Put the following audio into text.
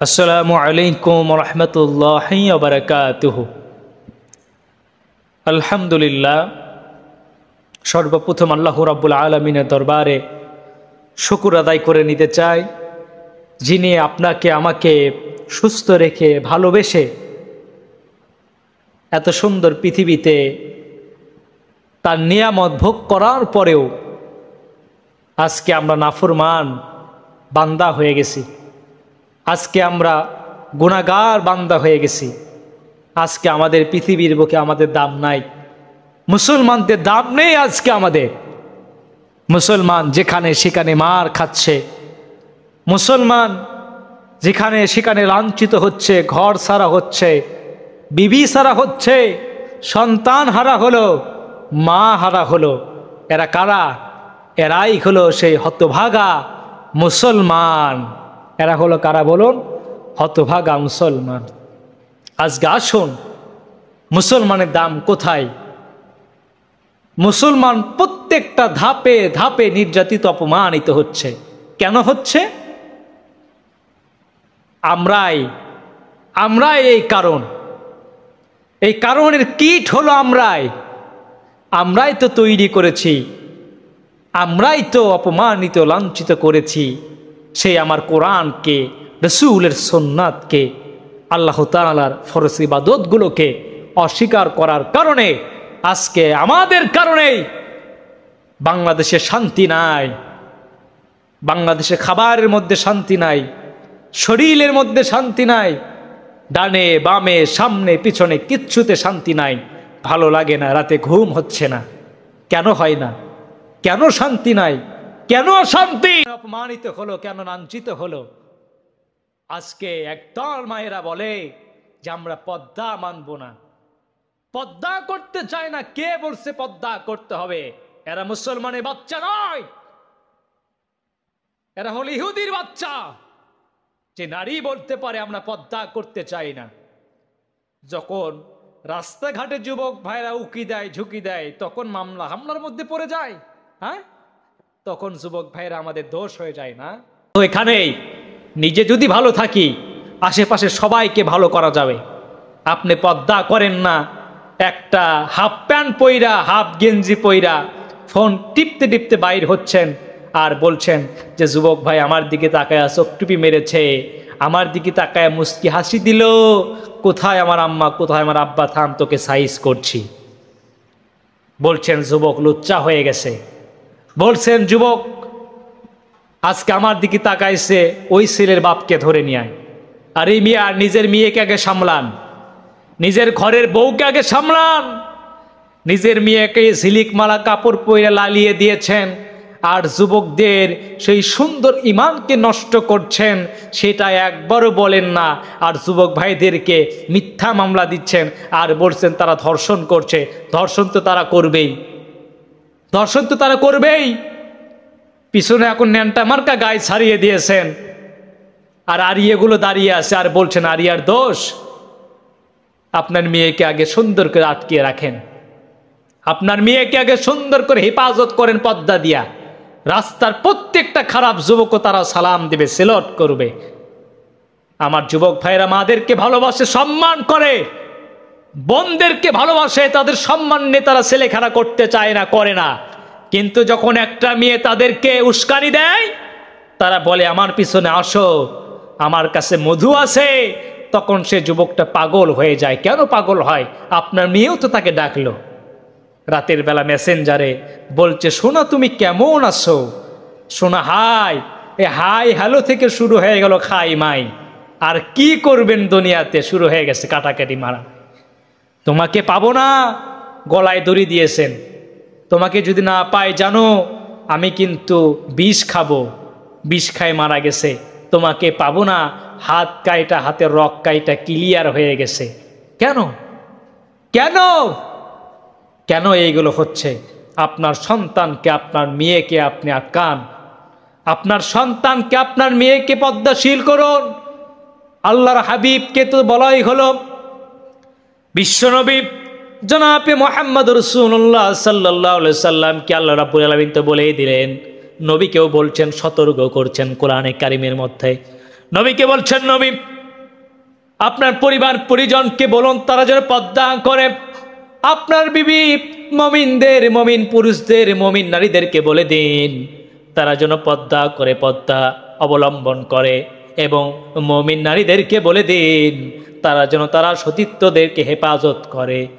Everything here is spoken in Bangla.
আসসালামু আলাইকুম রহমতুল্লাহি ওয়া বারাকাতুহু। আলহামদুলিল্লাহ, সর্বপ্রথম আল্লাহ রাব্বুল আলামিনের দরবারে শুকর আদায় করে নিতে চাই, যিনি আপনাকে আমাকে সুস্থ রেখে ভালোবেসে এত সুন্দর পৃথিবীতে তার নিয়ামত ভোগ করার পরেও আজকে আমরা নাফরমান বান্দা হয়ে গেছি। আজকে আমরা গুনাহগার বান্দা হয়ে গেছি। আজকে আমাদের পৃথিবীর বুকে আমাদের দাম নাই, মুসলমানদের দাম নেই। আজকে আমাদের মুসলমান যেখানে সেখানে মার খাচ্ছে, মুসলমান যেখানে সেখানে লাঞ্ছিত হচ্ছে, ঘর ছাড়া হচ্ছে, বিবি ছাড়া হচ্ছে, সন্তান হারা হলো, মা হারা হলো। এরা কারা? এরাই হলো সেই হতভাগা মুসলমান। এরা হলো কারা বলুন? হতভাগা মুসলমান। আজকে আসুন, মুসলমানের দাম কোথায়? মুসলমান প্রত্যেকটা ধাপে ধাপে নির্যাতিত, অপমানিত হচ্ছে। কেন হচ্ছে? আমরাই এই কারণ। এই কারণের কীট হলো আমরাই তো তৈরি করেছি, আমরাই তো অপমানিত লাঞ্ছিত করেছি সেই আমার কোরআনকে, রসুলের সুন্নাতকে, আল্লাহ তাআলার ফরজ ইবাদতগুলোকে অস্বীকার করার কারণে আজকে আমাদের কারণেই বাংলাদেশে শান্তি নাই, বাংলাদেশে খাবারের মধ্যে শান্তি নাই, শরীরের মধ্যে শান্তি নাই, ডানে বামে সামনে পিছনে কিচ্ছুতে শান্তি নাই। ভালো লাগে না, রাতে ঘুম হচ্ছে না। কেন হয় না? কেন শান্তি নাই? কেন অশান্তি? অপমানিত হলো, কেন লাঞ্ছিত হলো? আজকে একদল মায়েরা বলে যে আমরা পর্দা মানব না, পর্দা করতে চায় না। কে বলছে পর্দা করতে হবে? এরা মুসলমানের বাচ্চা নয়, এরা হল ইহুদির বাচ্চা। যে নারী বলতে পারে আমরা পর্দা করতে চাই না। যখন রাস্তাঘাটে যুবক ভাইরা উকি দেয়, ঝুঁকি দেয়, তখন মামলা হামলার মধ্যে পড়ে যায়। হ্যাঁ, তখন যুবক ভাইরা আমাদের দোষ হয়ে যায় না? তো এখানেই নিজে যদি ভালো থাকি, আশেপাশে সবাইকে ভালো করা যাবে। আপনি পর্দা করেন না, একটা হাফ প্যান্ট পইরা, হাফ গেঞ্জি পইরা ফোন টিপতে টিপতে বাইর হচ্ছেন আর বলছেন যে যুবক ভাই আমার দিকে তাকায় চোখ টুপি মেরেছে, আমার দিকে তাকায় মুস্কি হাসি দিল, কোথায় আমার আম্মা, কোথায় আমার আব্বা, থাম তোকে সাইজ করছি। বলছেন যুবক লুচ্চা হয়ে গেছে। বলছেন যুবক আজকে আমার দিকে তাকাইছে, ওই ছেলের বাপকে ধরে নিয়ে আয়। আর এই মিয়া নিজের মেয়েকে আগে সামলান, নিজের ঘরের বউকে আগে সামলান। নিজের মেয়েকে ঝিলিক মালা কাপড় পরে লালিয়ে দিয়েছেন, আর যুবকদের সেই সুন্দর ইমানকে নষ্ট করছেন, সেটা একবারও বলেন না। আর যুবক ভাইদেরকে মিথ্যা মামলা দিচ্ছেন আর বলছেন তারা ধর্ষণ করছে। ধর্ষণ তো তারা করবেই, ধর্ষণ তো তারা করবেই। পিছনে এখন ন্যান্টা মার্কা গায়ে ছাড়িয়ে দিয়েছেন, আর আরিয়াগুলো দাঁড়িয়ে আছে আর বলছেন আরিয়ার দোষ। আপনার মেয়েকে আগে সুন্দর করে আটকিয়ে রাখেন, আপনার মেয়েকে আগে সুন্দর করে হেফাজত করেন পর্দা দিয়া। রাস্তার প্রত্যেকটা খারাপ যুবকও তারা সালাম দেবে, সেলট করবে। আমার যুবক ভাইরা মাদেরকে ভালোবাসে, সম্মান করে, বোনদেরকে ভালোবাসে, তাদের সম্মান নিয়ে তারা ছেলেখেলা করতে চায় না, করে না। কিন্তু যখন একটা মেয়ে তাদেরকে উস্কানি দেয়, তারা বলে আমার পিছনে আসো, আমার কাছে মধু আছে, তখন সে যুবকটা পাগল হয়ে যায়। কেন পাগল হয়? আপনার মেয়েও তো তাকে ডাকলো রাতের বেলা মেসেঞ্জারে, বলছে সোনা তুমি কেমন আছো? সোনা হাই, এ হাই হ্যালো থেকে শুরু হয়ে গেল খাই মাই। আর কি করবেন দুনিয়াতে? শুরু হয়ে গেছে কাটাকাটি মারা। তোমাকে পাবো না, গলায় দড়ি দিয়েছেন। তোমাকে যদি না পাই জানো আমি কিন্তু বিষ খাবো, বিষ খাই মারা গেছে। তোমাকে পাবো না, হাত কাইটা, হাতের রক কাইটা ক্লিয়ার হয়ে গেছে। কেন? কেন? কেন এইগুলো হচ্ছে? আপনার সন্তানকে, আপনার মেয়েকে আপনি আটকান, আপনার সন্তানকে, আপনার মেয়েকে পর্দাশীল করুন। আল্লাহর হাবিবকে তো বলাই হলো, বিশ্বনবী জনাবে মুহাম্মদ রাসূলুল্লাহ সাল্লাল্লাহু আলাইহি সাল্লামকে আল্লাহ রাব্বুল আলামিন তো বলেই দিলেন, নবীকেও বলছেন, সতর্ক করছেন কোরআনে কারিমের মধ্যে। নবীকে বলছেন, নবী আপনার পরিবার পরিজনকে বলুন তারা যেন পর্দা করে। আপনার বিবি মমিনদের, মমিন পুরুষদের, মমিন নারীদেরকে বলে দিন তারা যেন পর্দা করে, পর্দা অবলম্বন করে। এবং মমিন নারীদেরকে বলে দিন তারা যেন তারা সতীত্বদেরকে হেফাজত করে।